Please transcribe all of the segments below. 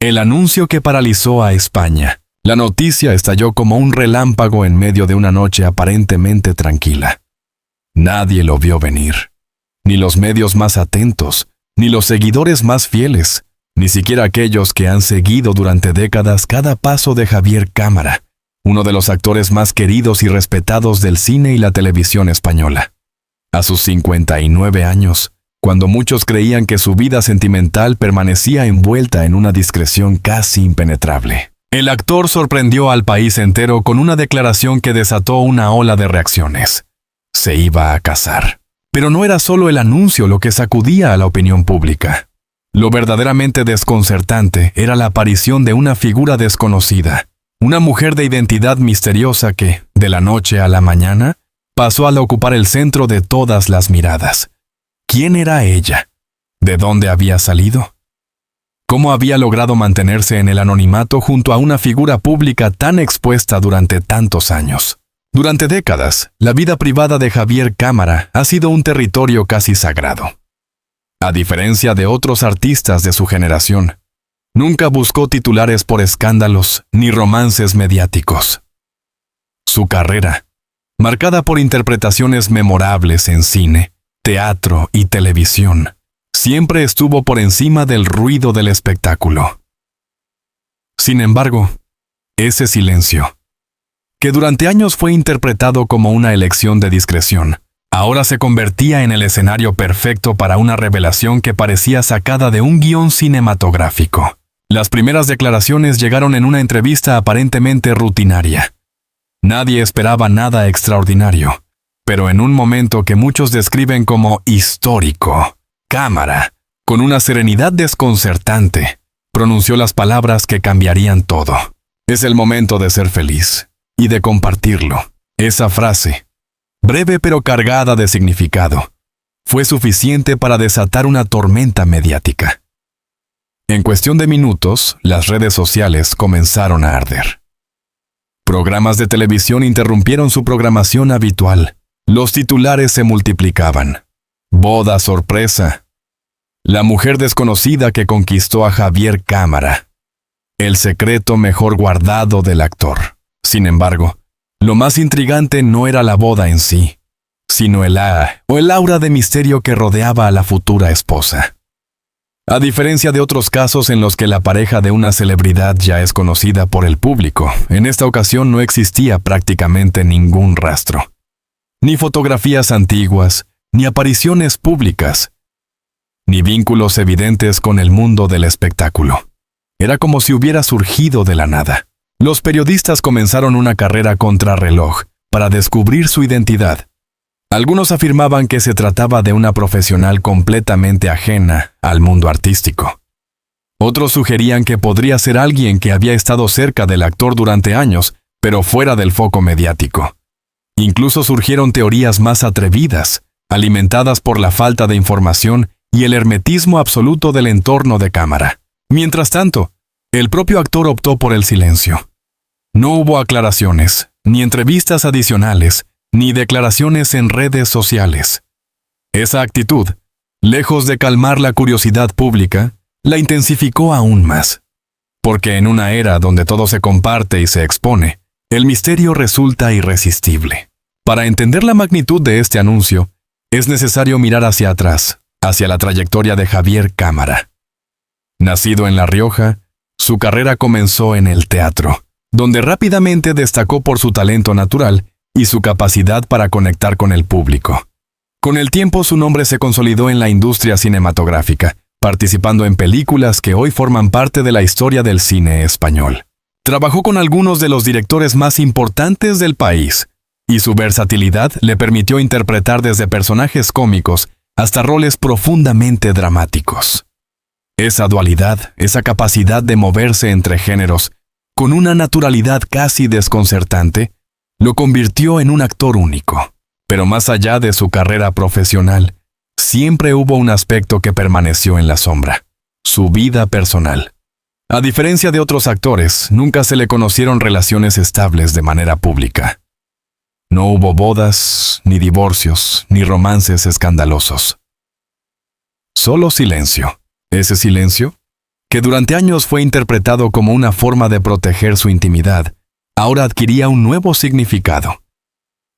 El anuncio que paralizó a España. La noticia estalló como un relámpago en medio de una noche aparentemente tranquila. Nadie lo vio venir. Ni los medios más atentos, ni los seguidores más fieles, ni siquiera aquellos que han seguido durante décadas cada paso de Javier Cámara, uno de los actores más queridos y respetados del cine y la televisión española. A sus 59 años, cuando muchos creían que su vida sentimental permanecía envuelta en una discreción casi impenetrable, el actor sorprendió al país entero con una declaración que desató una ola de reacciones. Se iba a casar. Pero no era solo el anuncio lo que sacudía a la opinión pública. Lo verdaderamente desconcertante era la aparición de una figura desconocida, una mujer de identidad misteriosa que, de la noche a la mañana, pasó a ocupar el centro de todas las miradas. ¿Quién era ella? ¿De dónde había salido? ¿Cómo había logrado mantenerse en el anonimato junto a una figura pública tan expuesta durante tantos años? Durante décadas, la vida privada de Javier Cámara ha sido un territorio casi sagrado. A diferencia de otros artistas de su generación, nunca buscó titulares por escándalos ni romances mediáticos. Su carrera, marcada por interpretaciones memorables en cine, teatro y televisión, siempre estuvo por encima del ruido del espectáculo. Sin embargo, ese silencio, que durante años fue interpretado como una elección de discreción, ahora se convertía en el escenario perfecto para una revelación que parecía sacada de un guión cinematográfico. Las primeras declaraciones llegaron en una entrevista aparentemente rutinaria. Nadie esperaba nada extraordinario, pero en un momento que muchos describen como histórico, Cámara, con una serenidad desconcertante, pronunció las palabras que cambiarían todo. Es el momento de ser feliz y de compartirlo. Esa frase, breve pero cargada de significado, fue suficiente para desatar una tormenta mediática. En cuestión de minutos, las redes sociales comenzaron a arder. Programas de televisión interrumpieron su programación habitual. Los titulares se multiplicaban. Boda sorpresa. La mujer desconocida que conquistó a Javier Cámara. El secreto mejor guardado del actor. Sin embargo, lo más intrigante no era la boda en sí, sino el aura de misterio que rodeaba a la futura esposa. A diferencia de otros casos en los que la pareja de una celebridad ya es conocida por el público, en esta ocasión no existía prácticamente ningún rastro. Ni fotografías antiguas, ni apariciones públicas, ni vínculos evidentes con el mundo del espectáculo. Era como si hubiera surgido de la nada. Los periodistas comenzaron una carrera contrarreloj para descubrir su identidad. Algunos afirmaban que se trataba de una profesional completamente ajena al mundo artístico. Otros sugerían que podría ser alguien que había estado cerca del actor durante años, pero fuera del foco mediático. Incluso surgieron teorías más atrevidas, alimentadas por la falta de información y el hermetismo absoluto del entorno de Cámara. Mientras tanto, el propio actor optó por el silencio. No hubo aclaraciones, ni entrevistas adicionales, ni declaraciones en redes sociales. Esa actitud, lejos de calmar la curiosidad pública, la intensificó aún más. Porque en una era donde todo se comparte y se expone, el misterio resulta irresistible. Para entender la magnitud de este anuncio, es necesario mirar hacia atrás, hacia la trayectoria de Javier Cámara. Nacido en La Rioja, su carrera comenzó en el teatro, donde rápidamente destacó por su talento natural y su capacidad para conectar con el público. Con el tiempo su nombre se consolidó en la industria cinematográfica, participando en películas que hoy forman parte de la historia del cine español. Trabajó con algunos de los directores más importantes del país, y su versatilidad le permitió interpretar desde personajes cómicos hasta roles profundamente dramáticos. Esa dualidad, esa capacidad de moverse entre géneros, con una naturalidad casi desconcertante, lo convirtió en un actor único. Pero más allá de su carrera profesional, siempre hubo un aspecto que permaneció en la sombra: su vida personal. A diferencia de otros actores, nunca se le conocieron relaciones estables de manera pública. No hubo bodas, ni divorcios, ni romances escandalosos. Solo silencio. Ese silencio, que durante años fue interpretado como una forma de proteger su intimidad, ahora adquiría un nuevo significado.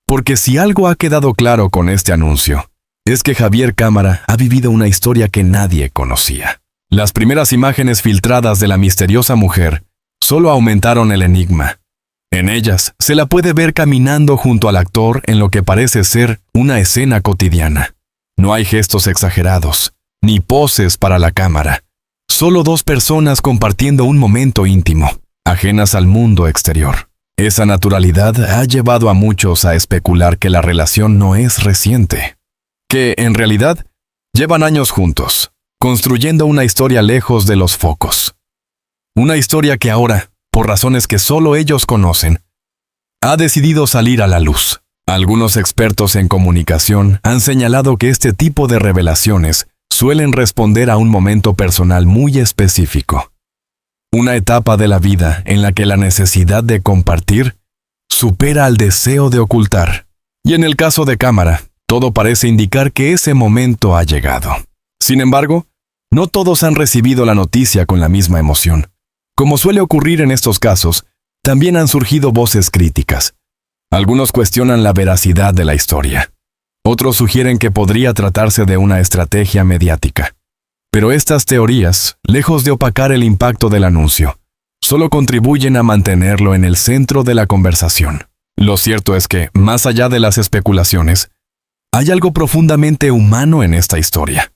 Porque si algo ha quedado claro con este anuncio, es que Javier Cámara ha vivido una historia que nadie conocía. Las primeras imágenes filtradas de la misteriosa mujer solo aumentaron el enigma. En ellas se la puede ver caminando junto al actor en lo que parece ser una escena cotidiana. No hay gestos exagerados, ni poses para la cámara. Solo dos personas compartiendo un momento íntimo, ajenas al mundo exterior. Esa naturalidad ha llevado a muchos a especular que la relación no es reciente, que, en realidad, llevan años juntos, construyendo una historia lejos de los focos. Una historia que ahora, por razones que solo ellos conocen, ha decidido salir a la luz. Algunos expertos en comunicación han señalado que este tipo de revelaciones suelen responder a un momento personal muy específico. Una etapa de la vida en la que la necesidad de compartir supera al deseo de ocultar. Y en el caso de Cámara, todo parece indicar que ese momento ha llegado. Sin embargo, no todos han recibido la noticia con la misma emoción. Como suele ocurrir en estos casos, también han surgido voces críticas. Algunos cuestionan la veracidad de la historia. Otros sugieren que podría tratarse de una estrategia mediática. Pero estas teorías, lejos de opacar el impacto del anuncio, solo contribuyen a mantenerlo en el centro de la conversación. Lo cierto es que, más allá de las especulaciones, hay algo profundamente humano en esta historia.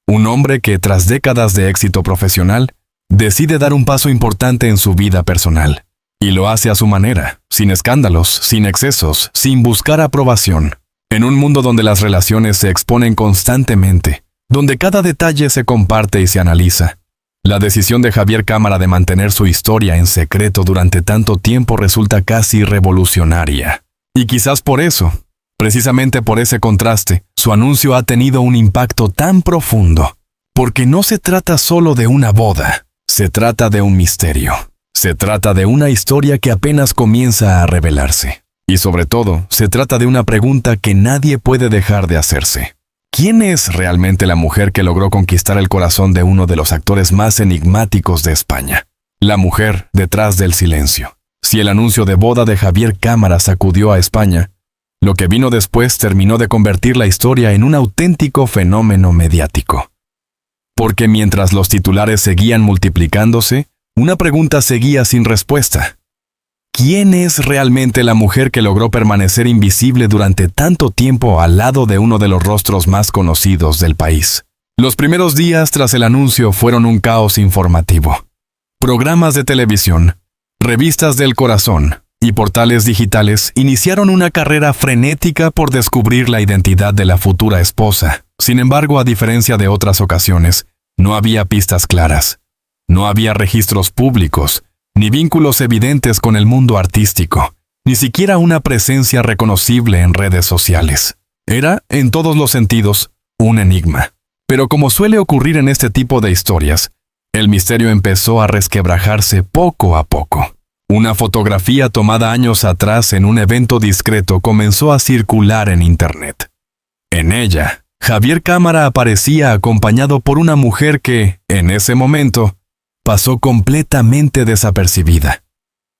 Un hombre que, tras décadas de éxito profesional, decide dar un paso importante en su vida personal. Y lo hace a su manera, sin escándalos, sin excesos, sin buscar aprobación. En un mundo donde las relaciones se exponen constantemente, donde cada detalle se comparte y se analiza, la decisión de Javier Cámara de mantener su historia en secreto durante tanto tiempo resulta casi revolucionaria. Y quizás por eso, precisamente por ese contraste, su anuncio ha tenido un impacto tan profundo. Porque no se trata solo de una boda, se trata de un misterio. Se trata de una historia que apenas comienza a revelarse. Y sobre todo, se trata de una pregunta que nadie puede dejar de hacerse. ¿Quién es realmente la mujer que logró conquistar el corazón de uno de los actores más enigmáticos de España? La mujer detrás del silencio. Si el anuncio de boda de Javier Cámara sacudió a España, lo que vino después terminó de convertir la historia en un auténtico fenómeno mediático. Porque mientras los titulares seguían multiplicándose, una pregunta seguía sin respuesta. ¿Quién es realmente la mujer que logró permanecer invisible durante tanto tiempo al lado de uno de los rostros más conocidos del país? Los primeros días tras el anuncio fueron un caos informativo. Programas de televisión, revistas del corazón y portales digitales iniciaron una carrera frenética por descubrir la identidad de la futura esposa. Sin embargo, a diferencia de otras ocasiones, no había pistas claras. No había registros públicos, ni vínculos evidentes con el mundo artístico, ni siquiera una presencia reconocible en redes sociales. Era, en todos los sentidos, un enigma. Pero como suele ocurrir en este tipo de historias, el misterio empezó a resquebrajarse poco a poco. Una fotografía tomada años atrás en un evento discreto comenzó a circular en Internet. En ella, Javier Cámara aparecía acompañado por una mujer que, en ese momento, pasó completamente desapercibida.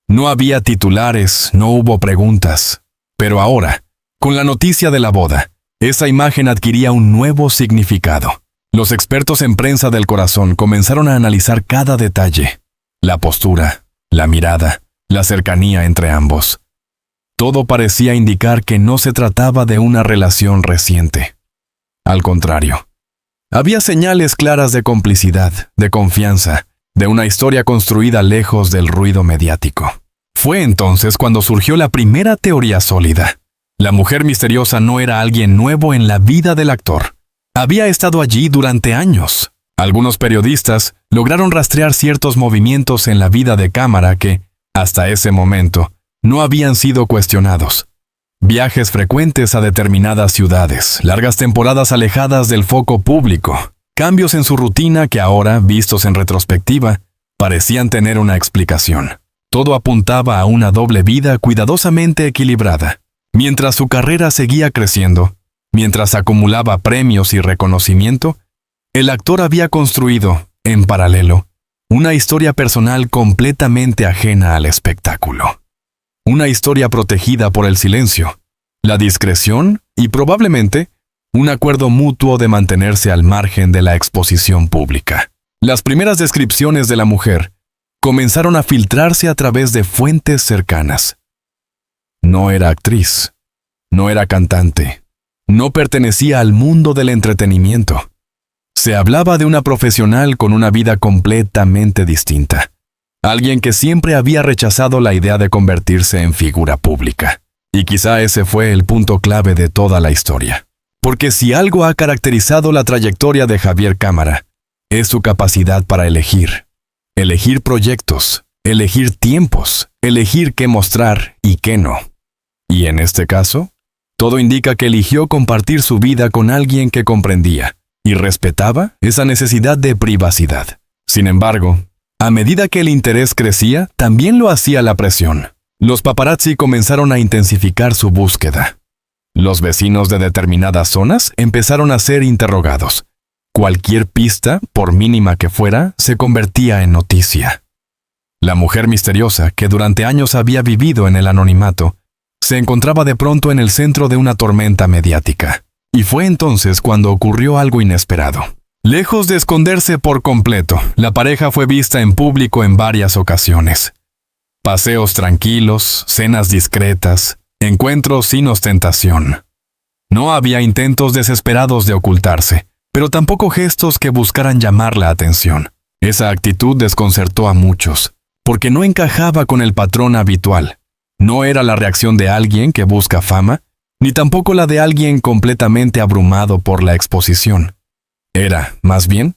No había titulares, no hubo preguntas. Pero ahora, con la noticia de la boda, esa imagen adquiría un nuevo significado. Los expertos en prensa del corazón comenzaron a analizar cada detalle. La postura, la mirada, la cercanía entre ambos. Todo parecía indicar que no se trataba de una relación reciente. Al contrario, había señales claras de complicidad, de confianza, de una historia construida lejos del ruido mediático. Fue entonces cuando surgió la primera teoría sólida. La mujer misteriosa no era alguien nuevo en la vida del actor. Había estado allí durante años. Algunos periodistas lograron rastrear ciertos movimientos en la vida de Cámara que, hasta ese momento, no habían sido cuestionados. Viajes frecuentes a determinadas ciudades, largas temporadas alejadas del foco público, cambios en su rutina que ahora, vistos en retrospectiva, parecían tener una explicación. Todo apuntaba a una doble vida cuidadosamente equilibrada. Mientras su carrera seguía creciendo, mientras acumulaba premios y reconocimiento, el actor había construido, en paralelo, Una historia personal completamente ajena al espectáculo. Una historia protegida por el silencio, la discreción y probablemente un acuerdo mutuo de mantenerse al margen de la exposición pública. Las primeras descripciones de la mujer comenzaron a filtrarse a través de fuentes cercanas. No era actriz, no era cantante, no pertenecía al mundo del entretenimiento. Se hablaba de una profesional con una vida completamente distinta. Alguien que siempre había rechazado la idea de convertirse en figura pública. Y quizá ese fue el punto clave de toda la historia. Porque si algo ha caracterizado la trayectoria de Javier Cámara, es su capacidad para elegir. Elegir proyectos, elegir tiempos, elegir qué mostrar y qué no. Y en este caso, todo indica que eligió compartir su vida con alguien que comprendía y respetaba esa necesidad de privacidad. Sin embargo, a medida que el interés crecía, también lo hacía la presión. Los paparazzi comenzaron a intensificar su búsqueda. Los vecinos de determinadas zonas empezaron a ser interrogados. Cualquier pista, por mínima que fuera, se convertía en noticia. La mujer misteriosa, que durante años había vivido en el anonimato, se encontraba de pronto en el centro de una tormenta mediática. Y fue entonces cuando ocurrió algo inesperado. Lejos de esconderse por completo, la pareja fue vista en público en varias ocasiones. Paseos tranquilos, cenas discretas, encuentros sin ostentación. No había intentos desesperados de ocultarse, pero tampoco gestos que buscaran llamar la atención. Esa actitud desconcertó a muchos, porque no encajaba con el patrón habitual. No era la reacción de alguien que busca fama, ni tampoco la de alguien completamente abrumado por la exposición. Era, más bien,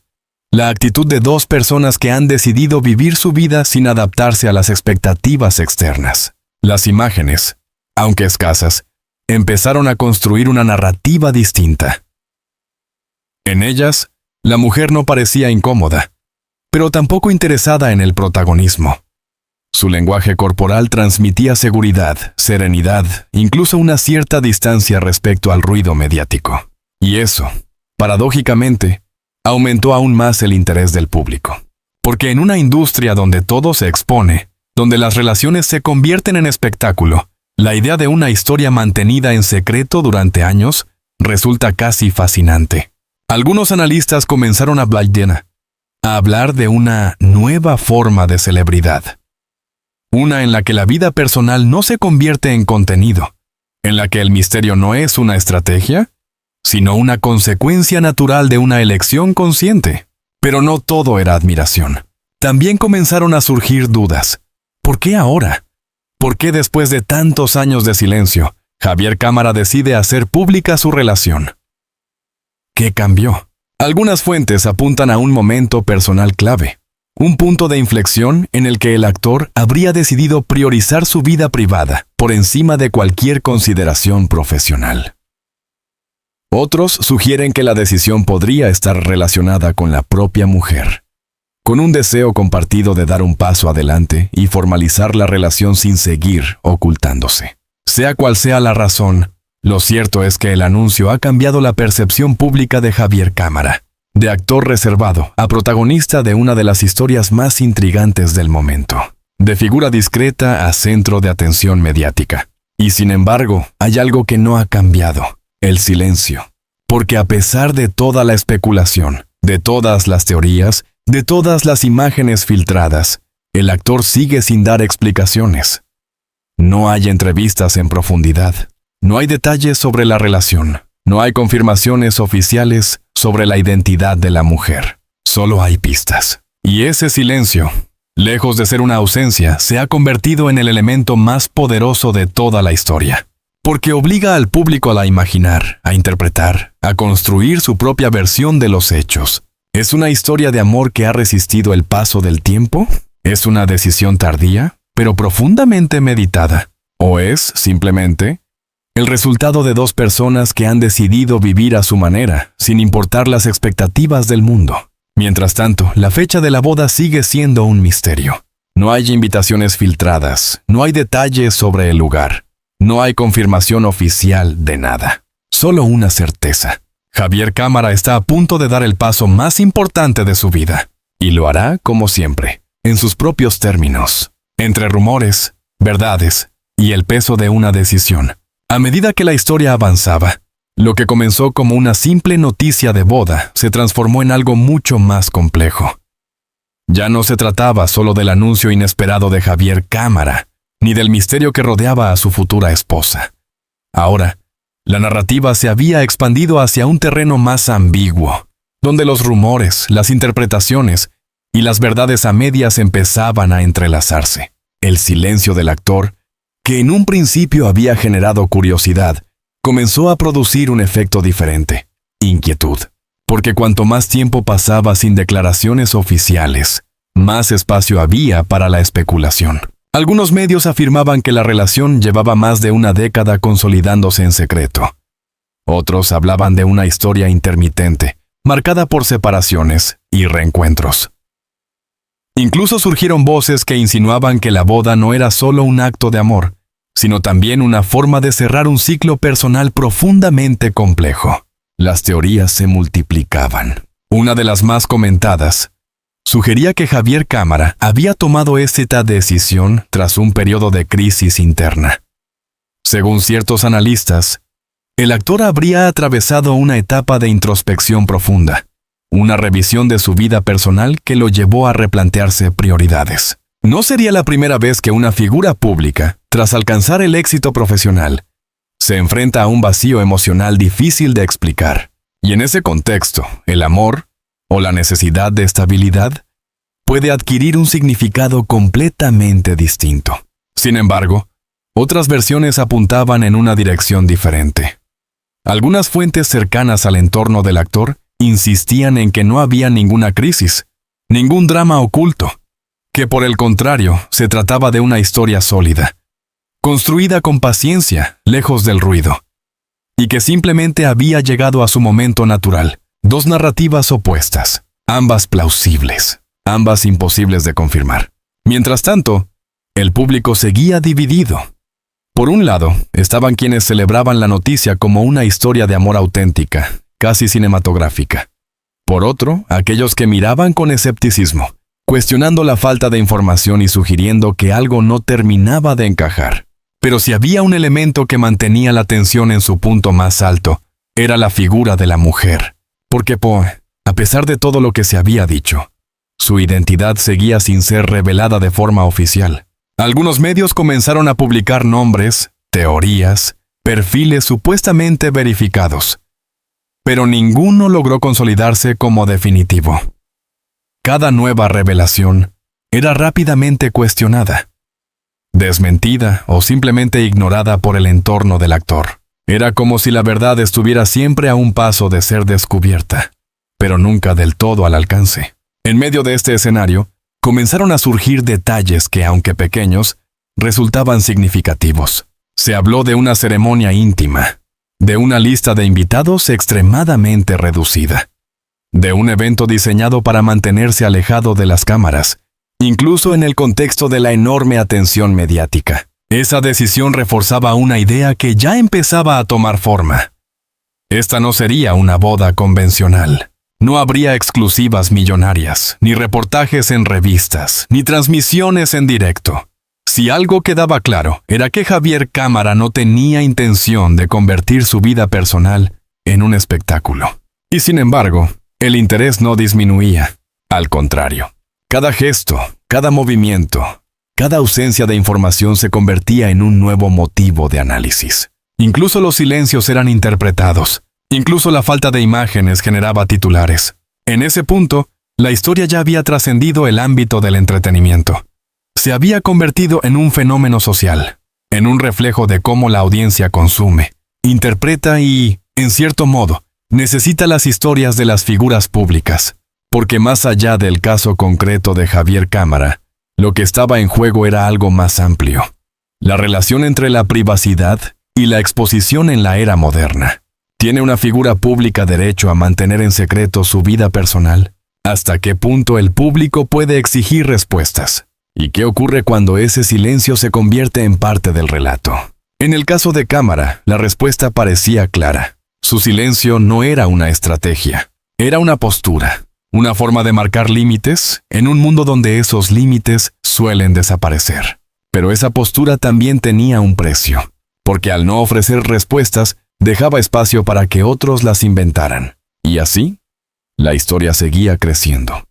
la actitud de dos personas que han decidido vivir su vida sin adaptarse a las expectativas externas. Las imágenes, aunque escasas, empezaron a construir una narrativa distinta. En ellas, la mujer no parecía incómoda, pero tampoco interesada en el protagonismo. Su lenguaje corporal transmitía seguridad, serenidad, incluso una cierta distancia respecto al ruido mediático. Y eso, paradójicamente, aumentó aún más el interés del público. Porque en una industria donde todo se expone, donde las relaciones se convierten en espectáculo, la idea de una historia mantenida en secreto durante años resulta casi fascinante. Algunos analistas comenzaron a hablar de una nueva forma de celebridad. Una en la que la vida personal no se convierte en contenido, en la que el misterio no es una estrategia, sino una consecuencia natural de una elección consciente. Pero no todo era admiración. También comenzaron a surgir dudas. ¿Por qué ahora? ¿Por qué después de tantos años de silencio, Javier Cámara decide hacer pública su relación? ¿Qué cambió? Algunas fuentes apuntan a un momento personal clave. Un punto de inflexión en el que el actor habría decidido priorizar su vida privada por encima de cualquier consideración profesional. Otros sugieren que la decisión podría estar relacionada con la propia mujer, con un deseo compartido de dar un paso adelante y formalizar la relación sin seguir ocultándose. Sea cual sea la razón, lo cierto es que el anuncio ha cambiado la percepción pública de Javier Cámara, de actor reservado a protagonista de una de las historias más intrigantes del momento, de figura discreta a centro de atención mediática. Y sin embargo, hay algo que no ha cambiado: el silencio. Porque a pesar de toda la especulación, de todas las teorías, de todas las imágenes filtradas, el actor sigue sin dar explicaciones. No hay entrevistas en profundidad, no hay detalles sobre la relación, no hay confirmaciones oficiales sobre la identidad de la mujer. Solo hay pistas. Y ese silencio, lejos de ser una ausencia, se ha convertido en el elemento más poderoso de toda la historia. Porque obliga al público a imaginar, a interpretar, a construir su propia versión de los hechos. ¿Es una historia de amor que ha resistido el paso del tiempo? ¿Es una decisión tardía, pero profundamente meditada? ¿O es, simplemente, el resultado de dos personas que han decidido vivir a su manera, sin importar las expectativas del mundo? Mientras tanto, la fecha de la boda sigue siendo un misterio. No hay invitaciones filtradas, no hay detalles sobre el lugar. No hay confirmación oficial de nada, solo una certeza. Javier Cámara está a punto de dar el paso más importante de su vida. Y lo hará como siempre, en sus propios términos, entre rumores, verdades y el peso de una decisión. A medida que la historia avanzaba, lo que comenzó como una simple noticia de boda se transformó en algo mucho más complejo. Ya no se trataba solo del anuncio inesperado de Javier Cámara, ni del misterio que rodeaba a su futura esposa. Ahora, la narrativa se había expandido hacia un terreno más ambiguo, donde los rumores, las interpretaciones y las verdades a medias empezaban a entrelazarse. El silencio del actor, que en un principio había generado curiosidad, comenzó a producir un efecto diferente: inquietud. Porque cuanto más tiempo pasaba sin declaraciones oficiales, más espacio había para la especulación. Algunos medios afirmaban que la relación llevaba más de una década consolidándose en secreto. Otros hablaban de una historia intermitente, marcada por separaciones y reencuentros. Incluso surgieron voces que insinuaban que la boda no era solo un acto de amor, sino también una forma de cerrar un ciclo personal profundamente complejo. Las teorías se multiplicaban. Una de las más comentadas sugería que Javier Cámara había tomado esta decisión tras un periodo de crisis interna. Según ciertos analistas, el actor habría atravesado una etapa de introspección profunda, una revisión de su vida personal que lo llevó a replantearse prioridades. No sería la primera vez que una figura pública, tras alcanzar el éxito profesional, se enfrenta a un vacío emocional difícil de explicar. Y en ese contexto, el amor, o la necesidad de estabilidad, puede adquirir un significado completamente distinto. Sin embargo, otras versiones apuntaban en una dirección diferente. Algunas fuentes cercanas al entorno del actor insistían en que no había ninguna crisis, ningún drama oculto, que por el contrario se trataba de una historia sólida, construida con paciencia, lejos del ruido, y que simplemente había llegado a su momento natural. Dos narrativas opuestas, ambas plausibles, ambas imposibles de confirmar. Mientras tanto, el público seguía dividido. Por un lado, estaban quienes celebraban la noticia como una historia de amor auténtica, casi cinematográfica. Por otro, aquellos que miraban con escepticismo, cuestionando la falta de información y sugiriendo que algo no terminaba de encajar. Pero si había un elemento que mantenía la tensión en su punto más alto, era la figura de la mujer. Porque a pesar de todo lo que se había dicho, su identidad seguía sin ser revelada de forma oficial. Algunos medios comenzaron a publicar nombres, teorías, perfiles supuestamente verificados, pero ninguno logró consolidarse como definitivo. Cada nueva revelación era rápidamente cuestionada, desmentida o simplemente ignorada por el entorno del actor. Era como si la verdad estuviera siempre a un paso de ser descubierta, pero nunca del todo al alcance. En medio de este escenario, comenzaron a surgir detalles que, aunque pequeños, resultaban significativos. Se habló de una ceremonia íntima, de una lista de invitados extremadamente reducida, de un evento diseñado para mantenerse alejado de las cámaras, incluso en el contexto de la enorme atención mediática. Esa decisión reforzaba una idea que ya empezaba a tomar forma. Esta no sería una boda convencional. No habría exclusivas millonarias, ni reportajes en revistas, ni transmisiones en directo. Si algo quedaba claro, era que Javier Cámara no tenía intención de convertir su vida personal en un espectáculo. Y sin embargo, el interés no disminuía. Al contrario, cada gesto, cada movimiento, cada ausencia de información se convertía en un nuevo motivo de análisis. Incluso los silencios eran interpretados. Incluso la falta de imágenes generaba titulares. En ese punto, la historia ya había trascendido el ámbito del entretenimiento. Se había convertido en un fenómeno social, en un reflejo de cómo la audiencia consume, interpreta y, en cierto modo, necesita las historias de las figuras públicas. Porque más allá del caso concreto de Javier Cámara, lo que estaba en juego era algo más amplio: la relación entre la privacidad y la exposición en la era moderna. ¿Tiene una figura pública derecho a mantener en secreto su vida personal? ¿Hasta qué punto el público puede exigir respuestas? ¿Y qué ocurre cuando ese silencio se convierte en parte del relato? En el caso de Cámara, la respuesta parecía clara. Su silencio no era una estrategia, era una postura. una forma de marcar límites en un mundo donde esos límites suelen desaparecer. Pero esa postura también tenía un precio, porque al no ofrecer respuestas, dejaba espacio para que otros las inventaran. Y así, la historia seguía creciendo,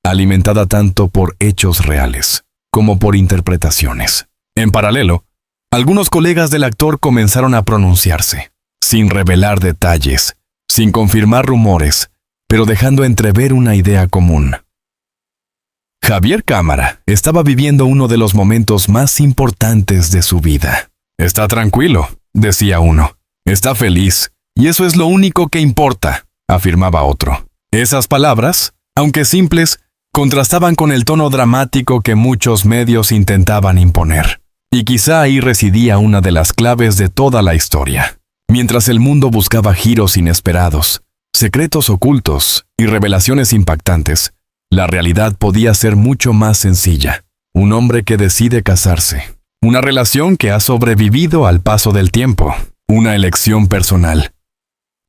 alimentada tanto por hechos reales como por interpretaciones. En paralelo, algunos colegas del actor comenzaron a pronunciarse, sin revelar detalles, sin confirmar rumores, pero dejando entrever una idea común. Javier Cámara estaba viviendo uno de los momentos más importantes de su vida. «Está tranquilo», decía uno. «Está feliz, y eso es lo único que importa», afirmaba otro. Esas palabras, aunque simples, contrastaban con el tono dramático que muchos medios intentaban imponer. Y quizá ahí residía una de las claves de toda la historia. Mientras el mundo buscaba giros inesperados, secretos ocultos y revelaciones impactantes, la realidad podía ser mucho más sencilla. Un hombre que decide casarse. Una relación que ha sobrevivido al paso del tiempo. Una elección personal.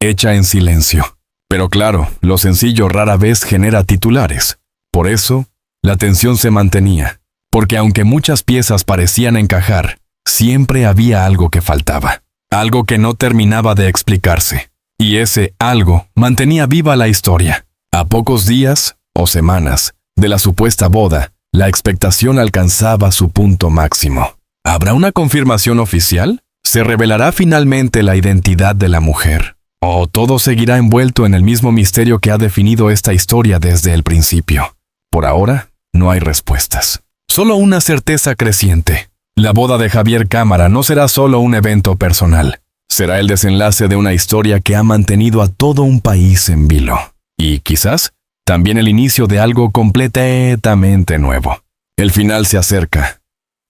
Hecha en silencio. Pero claro, lo sencillo rara vez genera titulares. Por eso, la tensión se mantenía. Porque aunque muchas piezas parecían encajar, siempre había algo que faltaba. Algo que no terminaba de explicarse. Y ese algo mantenía viva la historia. A pocos días o semanas de la supuesta boda, la expectación alcanzaba su punto máximo. ¿Habrá una confirmación oficial? ¿Se revelará finalmente la identidad de la mujer? ¿O todo seguirá envuelto en el mismo misterio que ha definido esta historia desde el principio? Por ahora, no hay respuestas. Solo una certeza creciente. La boda de Javier Cámara no será solo un evento personal. Será el desenlace de una historia que ha mantenido a todo un país en vilo. Y quizás también el inicio de algo completamente nuevo. El final se acerca,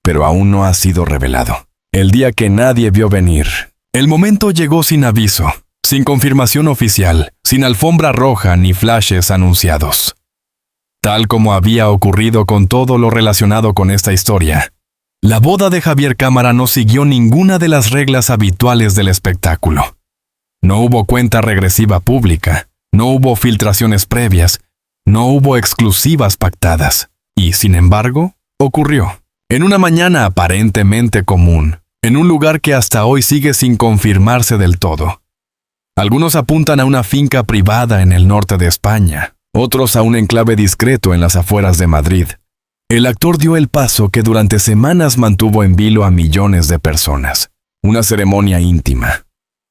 pero aún no ha sido revelado. El día que nadie vio venir. El momento llegó sin aviso, sin confirmación oficial, sin alfombra roja ni flashes anunciados. Tal como había ocurrido con todo lo relacionado con esta historia, la boda de Javier Cámara no siguió ninguna de las reglas habituales del espectáculo. No hubo cuenta regresiva pública, no hubo filtraciones previas, no hubo exclusivas pactadas. Y, sin embargo, ocurrió. En una mañana aparentemente común, en un lugar que hasta hoy sigue sin confirmarse del todo. Algunos apuntan a una finca privada en el norte de España, otros a un enclave discreto en las afueras de Madrid. El actor dio el paso que durante semanas mantuvo en vilo a millones de personas. Una ceremonia íntima,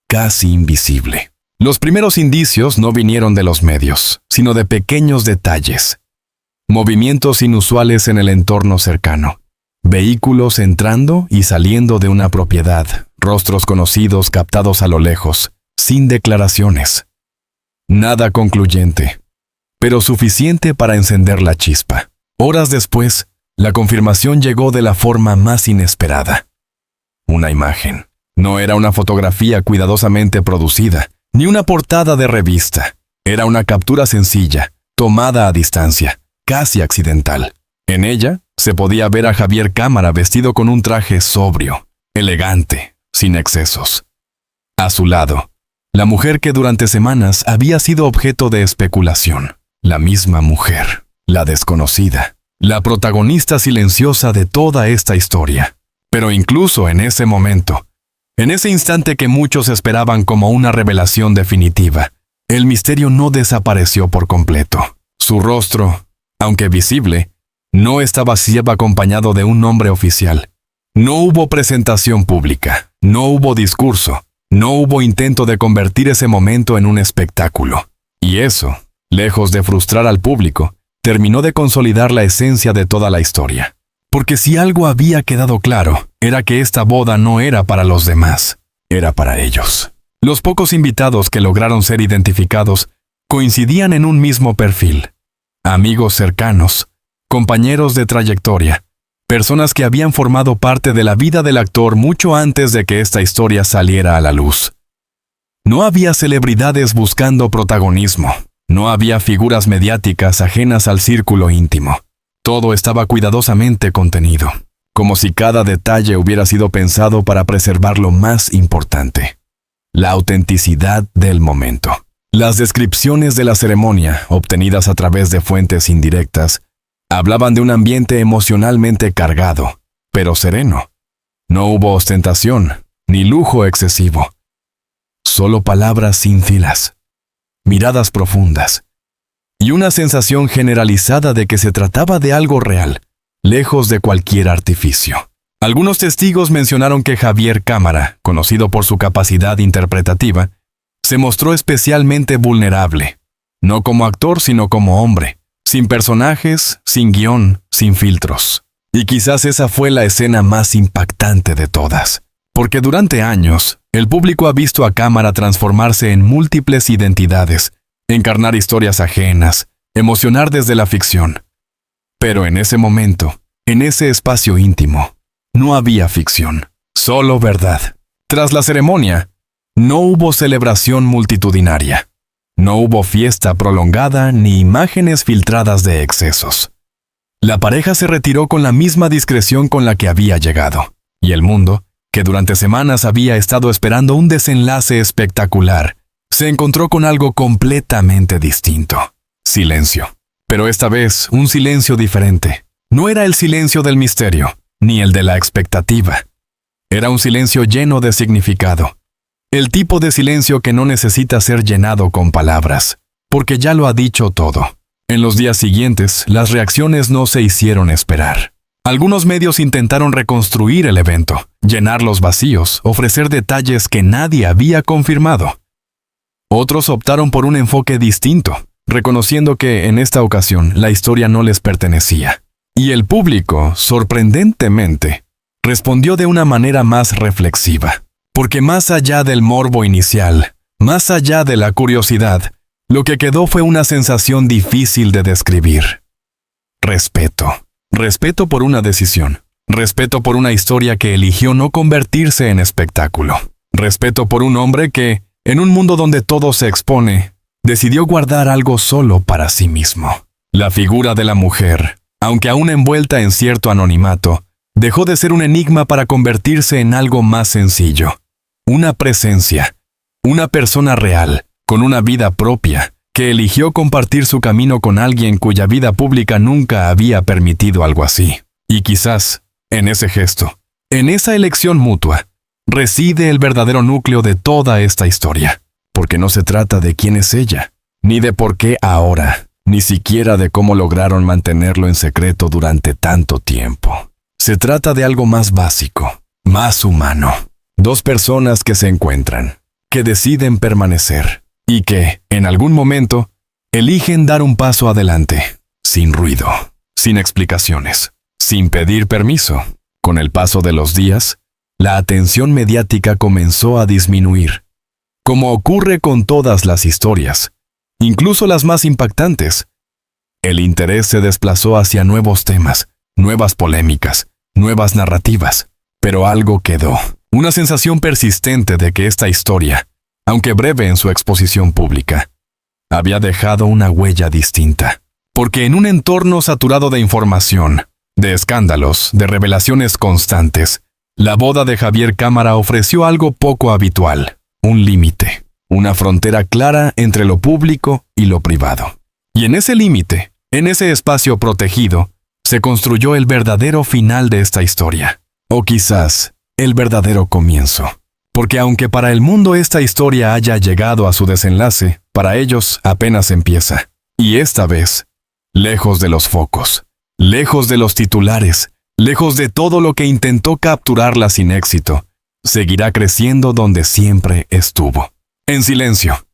casi invisible. Los primeros indicios no vinieron de los medios, sino de pequeños detalles. Movimientos inusuales en el entorno cercano. Vehículos entrando y saliendo de una propiedad. Rostros conocidos captados a lo lejos, sin declaraciones. Nada concluyente, pero suficiente para encender la chispa. Horas después, la confirmación llegó de la forma más inesperada. Una imagen. No era una fotografía cuidadosamente producida, ni una portada de revista. Era una captura sencilla, tomada a distancia, casi accidental. En ella, se podía ver a Javier Cámara vestido con un traje sobrio, elegante, sin excesos. A su lado, la mujer que durante semanas había sido objeto de especulación. La misma mujer. La desconocida, la protagonista silenciosa de toda esta historia. Pero incluso en ese momento, en ese instante que muchos esperaban como una revelación definitiva, el misterio no desapareció por completo. Su rostro, aunque visible, no estaba siempre acompañado de un nombre oficial. No hubo presentación pública, no hubo discurso, no hubo intento de convertir ese momento en un espectáculo. Y eso, lejos de frustrar al público, terminó de consolidar la esencia de toda la historia. Porque si algo había quedado claro, era que esta boda no era para los demás, era para ellos. Los pocos invitados que lograron ser identificados coincidían en un mismo perfil. Amigos cercanos, compañeros de trayectoria, personas que habían formado parte de la vida del actor mucho antes de que esta historia saliera a la luz. No había celebridades buscando protagonismo. No había figuras mediáticas ajenas al círculo íntimo. Todo estaba cuidadosamente contenido, como si cada detalle hubiera sido pensado para preservar lo más importante: la autenticidad del momento. Las descripciones de la ceremonia, obtenidas a través de fuentes indirectas, hablaban de un ambiente emocionalmente cargado, pero sereno. No hubo ostentación, ni lujo excesivo. Solo palabras sin filas, miradas profundas, y una sensación generalizada de que se trataba de algo real, lejos de cualquier artificio. Algunos testigos mencionaron que Javier Cámara, conocido por su capacidad interpretativa, se mostró especialmente vulnerable, no como actor sino como hombre, sin personajes, sin guión, sin filtros. Y quizás esa fue la escena más impactante de todas, porque durante años, el público ha visto a Cámara transformarse en múltiples identidades, encarnar historias ajenas, emocionar desde la ficción. Pero en ese momento, en ese espacio íntimo, no había ficción, solo verdad. Tras la ceremonia, no hubo celebración multitudinaria. No hubo fiesta prolongada ni imágenes filtradas de excesos. La pareja se retiró con la misma discreción con la que había llegado, y el mundo, que durante semanas había estado esperando un desenlace espectacular, se encontró con algo completamente distinto. Silencio. Pero esta vez, un silencio diferente. No era el silencio del misterio, ni el de la expectativa. Era un silencio lleno de significado. El tipo de silencio que no necesita ser llenado con palabras, porque ya lo ha dicho todo. En los días siguientes, las reacciones no se hicieron esperar. Algunos medios intentaron reconstruir el evento, llenar los vacíos, ofrecer detalles que nadie había confirmado. Otros optaron por un enfoque distinto, reconociendo que, en esta ocasión, la historia no les pertenecía. Y el público, sorprendentemente, respondió de una manera más reflexiva. Porque más allá del morbo inicial, más allá de la curiosidad, lo que quedó fue una sensación difícil de describir. Respeto. Respeto por una decisión. Respeto por una historia que eligió no convertirse en espectáculo. Respeto por un hombre que, en un mundo donde todo se expone, decidió guardar algo solo para sí mismo. La figura de la mujer, aunque aún envuelta en cierto anonimato, dejó de ser un enigma para convertirse en algo más sencillo. Una presencia, una persona real, con una vida propia, que eligió compartir su camino con alguien cuya vida pública nunca había permitido algo así. Y quizás, en ese gesto, en esa elección mutua, reside el verdadero núcleo de toda esta historia. Porque no se trata de quién es ella, ni de por qué ahora, ni siquiera de cómo lograron mantenerlo en secreto durante tanto tiempo. Se trata de algo más básico, más humano. Dos personas que se encuentran, que deciden permanecer, y que, en algún momento, eligen dar un paso adelante, sin ruido, sin explicaciones, sin pedir permiso. Con el paso de los días, la atención mediática comenzó a disminuir. Como ocurre con todas las historias, incluso las más impactantes, el interés se desplazó hacia nuevos temas, nuevas polémicas, nuevas narrativas, pero algo quedó. Una sensación persistente de que esta historia, aunque breve en su exposición pública, había dejado una huella distinta. Porque en un entorno saturado de información, de escándalos, de revelaciones constantes, la boda de Javier Cámara ofreció algo poco habitual, un límite, una frontera clara entre lo público y lo privado. Y en ese límite, en ese espacio protegido, se construyó el verdadero final de esta historia. O quizás, el verdadero comienzo. Porque aunque para el mundo esta historia haya llegado a su desenlace, para ellos apenas empieza. Y esta vez, lejos de los focos, lejos de los titulares, lejos de todo lo que intentó capturarla sin éxito, seguirá creciendo donde siempre estuvo. En silencio,